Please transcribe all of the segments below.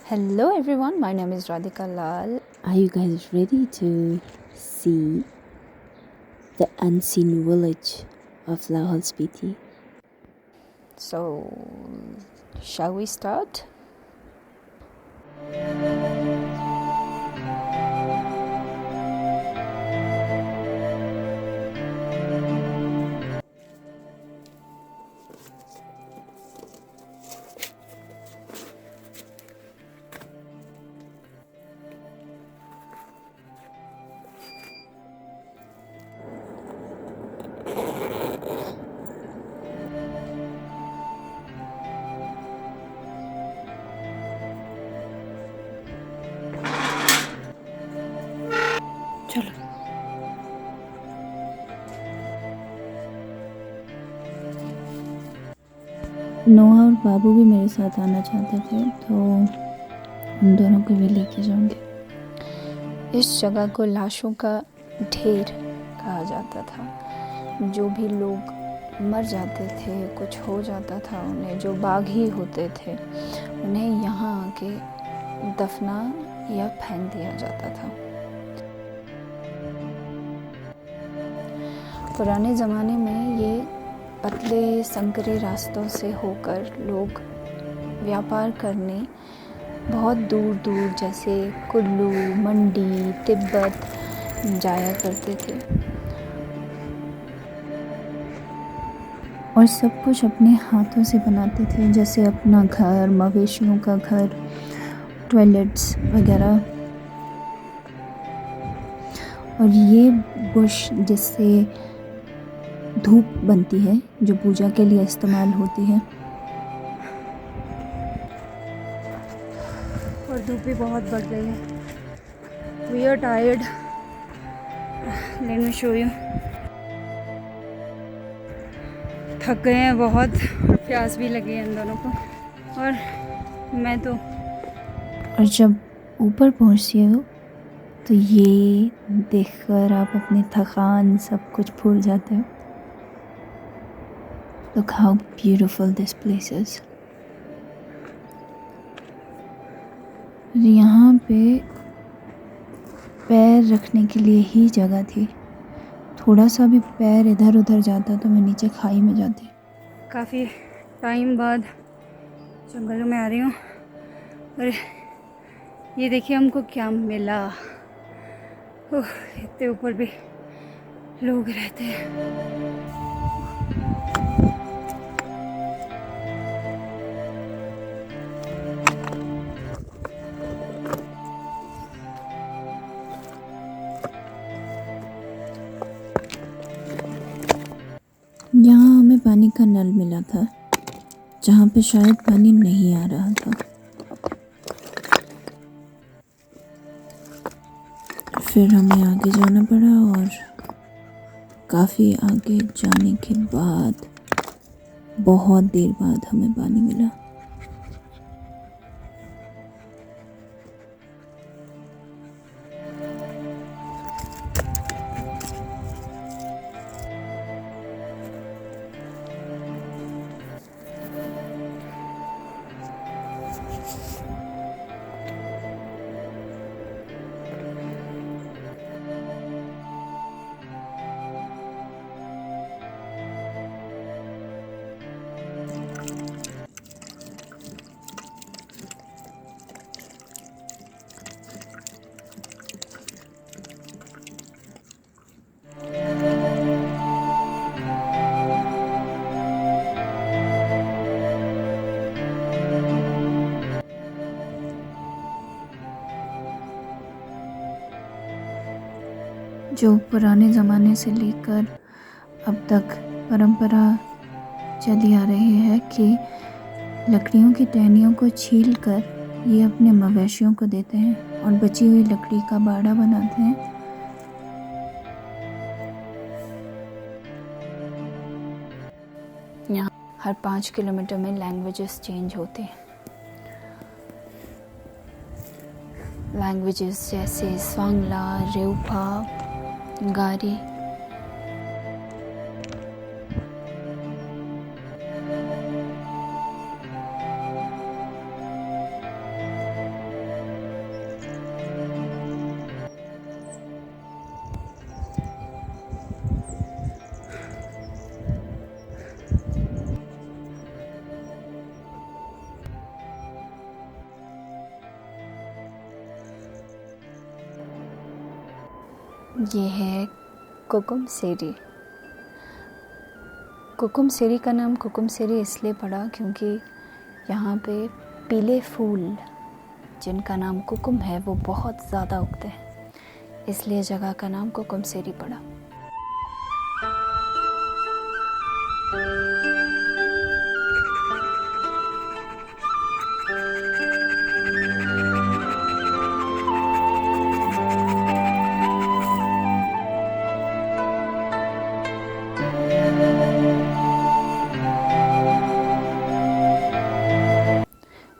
Hello everyone, my name is Radhika Lal. Are you guys ready to see the unseen village of Lahore Spiti? So, shall we start? चलो। नोहा और बाबू भी मेरे साथ आना चाहते थे, तो उन दोनों को भी लेके जाऊंगी। इस जगह को लाशों का ढेर कहा जाता था। जो भी लोग मर जाते थे, कुछ हो जाता था उन्हें, जो बागी होते थे, उन्हें यहाँ आके दफना या फेंक दिया जाता था। पुराने ज़माने में ये पतले संकरे रास्तों से होकर लोग व्यापार करने बहुत दूर दूर जैसे कुल्लू, मंडी, तिब्बत जाया करते थे और सब कुछ अपने हाथों से बनाते थे, जैसे अपना घर, मवेशियों का घर, टॉयलेट्स वगैरह। और ये बुश जिससे धूप बनती है, जो पूजा के लिए इस्तेमाल होती है। और धूप भी बहुत बढ़ गई है। We are tired. Let me show you. थक गए हैं बहुत और प्यास भी लगी है इन दोनों को, और मैं तो। और जब ऊपर पहुंचती हो तो ये देखकर आप अपनी थकान सब कुछ भूल जाते हो। Look how beautiful this place is. यहाँ पे पैर रखने के लिए ही जगह थी। थोड़ा सा भी पैर इधर उधर जाता तो मैं नीचे खाई में जाती। काफ़ी टाइम बाद जंगलों में आ रही हूँ, और ये देखिए हमको क्या मिला। इतने ऊपर भी लोग रहते हैं। यहाँ हमें पानी का नल मिला था, जहाँ पे शायद पानी नहीं आ रहा था। फिर हमें आगे जाना पड़ा, और काफ़ी आगे जाने के बाद बहुत देर बाद हमें पानी मिला। जो पुराने ज़माने से लेकर अब तक परंपरा चली आ रही है कि लकड़ियों की टहनियों को छील कर ये अपने मवेशियों को देते हैं और बची हुई लकड़ी का बाड़ा बनाते हैं। यहाँ हर 5 किलोमीटर में लैंग्वेजेस चेंज होते हैं। लैंग्वेजेस जैसे स्वांगला, रेउफा, गारी। ये है कुकुम सेरी। कुकुम सेरी का नाम कुकुम सेरी इसलिए पड़ा क्योंकि यहाँ पे पीले फूल जिनका नाम कुकुम है वो बहुत ज़्यादा उगते हैं, इसलिए जगह का नाम कुकुम सेरी पड़ा।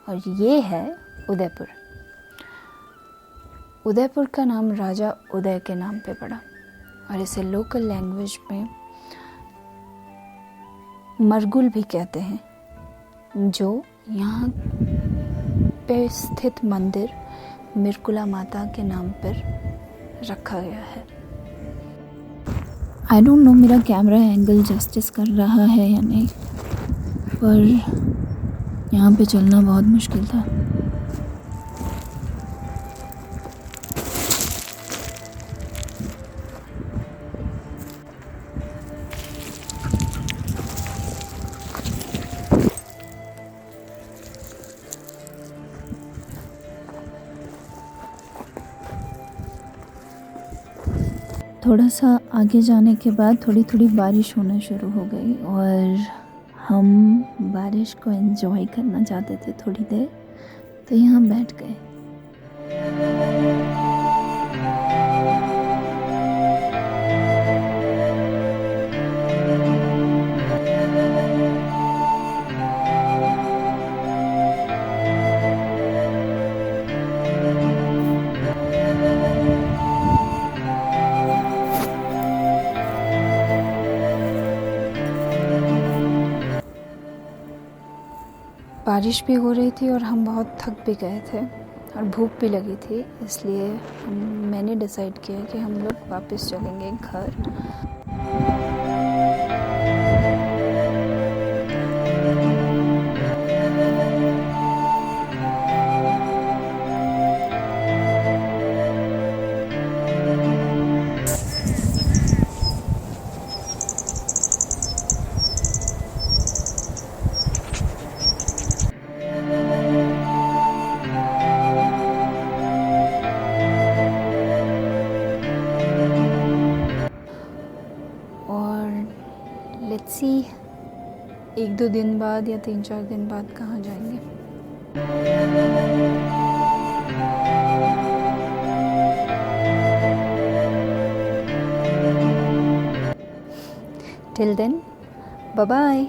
और ये है उदयपुर। उदयपुर का नाम राजा उदय के नाम पे पड़ा और इसे लोकल लैंग्वेज में मरगुल भी कहते हैं, जो यहाँ पे स्थित मंदिर मिरकुला माता के नाम पर रखा गया है। आई डोंट नो मेरा कैमरा एंगल जस्टिस कर रहा है या नहीं, पर यहाँ पे चलना बहुत मुश्किल था। थोड़ा सा आगे जाने के बाद थोड़ी थोड़ी बारिश होना शुरू हो गई और हम बारिश को एंजॉय करना चाहते थे थोड़ी देर, तो यहाँ बैठ गए। बारिश भी हो रही थी और हम बहुत थक भी गए थे और भूख भी लगी थी, इसलिए मैंने डिसाइड किया कि हम लोग वापस चलेंगे घर। लेट्स सी 1-2 दिन बाद या 3-4 दिन बाद कहाँ जाएंगे। Till then, bye bye.